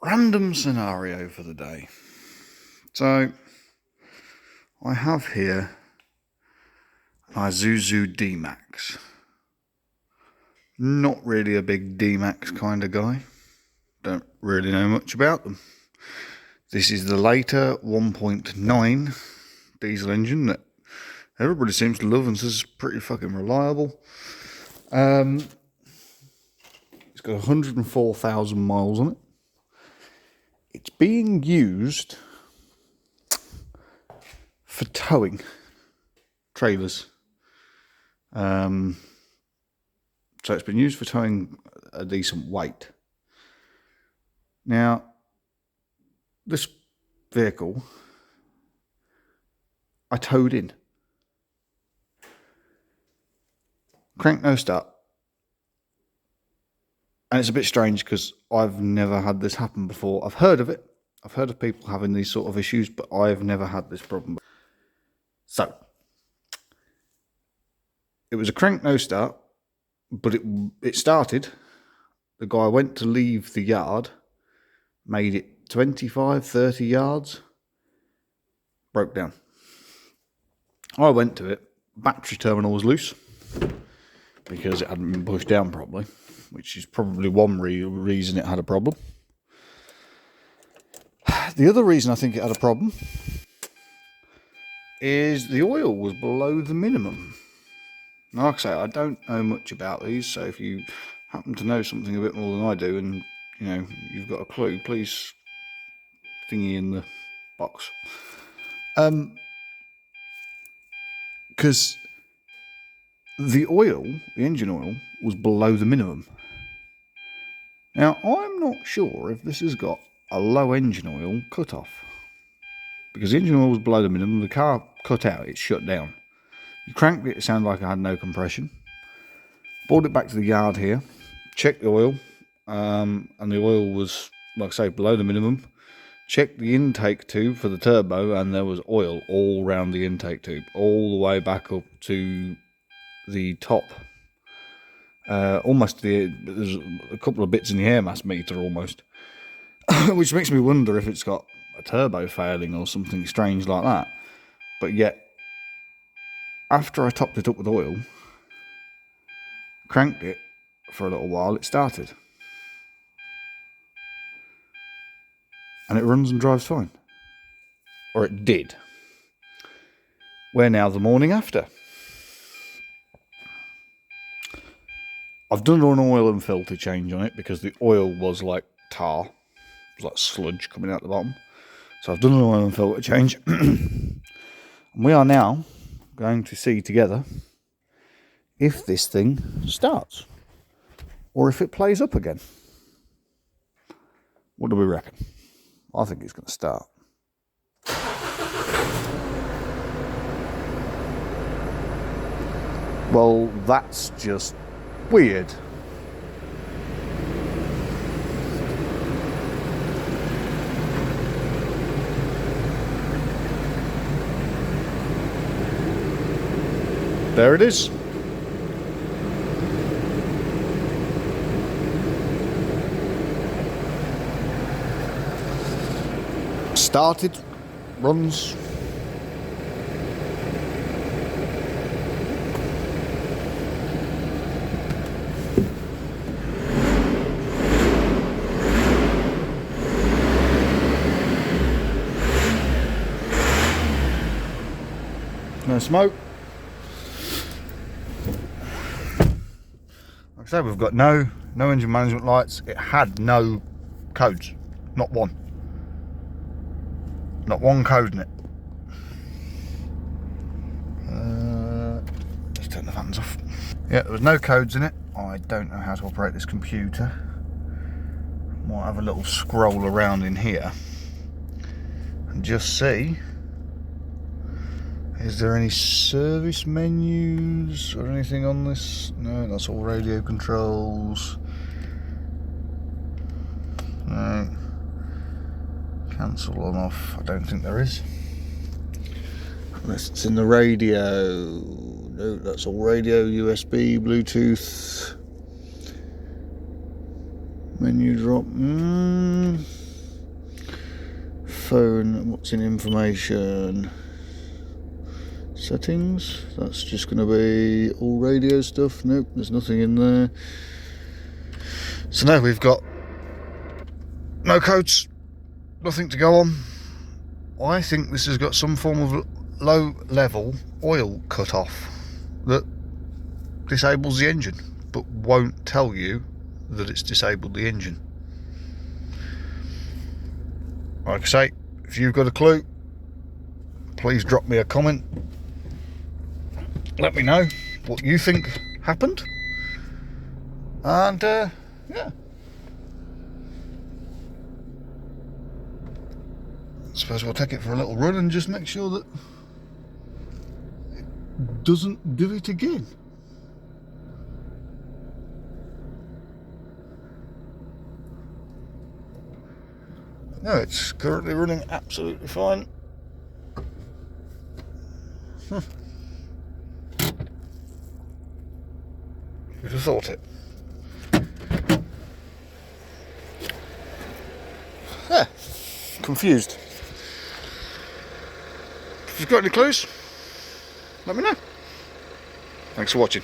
Random scenario for the day. So, I have here an Isuzu D-Max. Not really a big D-Max kind of guy. Don't really know much about them. This is the later 1.9 diesel engine that everybody seems to love and says is pretty fucking reliable. It's got 104,000 miles on it. It's being used for towing trailers. So it's been used for towing a decent weight. Now, this vehicle, I towed in. Crank no start. And it's a bit strange because I've never had this happen before. I've heard of it. I've heard of people having these sort of issues, but I've never had this problem. So, it was a crank no start, but it started. The guy went to leave the yard, made it 25, 30 yards, broke down. I went to it, battery terminal was loose because it hadn't been pushed down properly, which is probably one reason it had a problem. The other reason I think it had a problem is the oil was below the minimum. Now, like I say, I don't know much about these, so if you happen to know something a bit more than I do and, you know, you've got a clue, please thingy in the box. Because the engine oil, was below the minimum. Now, I'm not sure if this has got a low engine oil cut-off. Because the engine oil was below the minimum, the car cut out, it shut down. You cranked it, it sounded like it had no compression. Brought it back to the yard here, checked the oil, and the oil was, like I say, below the minimum. Checked the intake tube for the turbo, and there was oil all round the intake tube, all the way back up to the top. There's a couple of bits in the air mass meter almost, which makes me wonder if it's got a turbo failing or something strange like that. But yet, after I topped it up with oil, cranked it for a little while, it started. And it runs and drives fine. Or it did. We're now the morning after. I've done an oil and filter change on it because the oil was like tar. It was like sludge coming out the bottom. So I've done an oil and filter change. And we are now going to see together if this thing starts. Or if it plays up again. What do we reckon? I think it's going to start. Well, that's just weird. There it is. Started, runs. No smoke. Like I said, we've got no engine management lights. It had no codes, not one. Not one code in it. Let's turn the fans off. Yeah, there was no codes in it. I don't know how to operate this computer. Might have a little scroll around in here and just see. Is there any service menus or anything on this? No, that's all radio controls. No. Cancel on off, I don't think there is. Unless it's in the radio. No, that's all radio, USB, Bluetooth. Menu drop. phone, what's in information? Settings, that's just going to be all radio stuff. Nope, there's nothing in there. So now we've got no codes, nothing to go on. I think this has got some form of low level oil cut off that disables the engine, but won't tell you that it's disabled the engine. Like I say, if you've got a clue, please drop me a comment. Let me know what you think happened. And yeah, I suppose we'll take it for a little run and just make sure that it doesn't do it again. No, it's currently running absolutely fine. Who'd have thought it? Yeah, confused. If you've got any clues, let me know. Thanks for watching.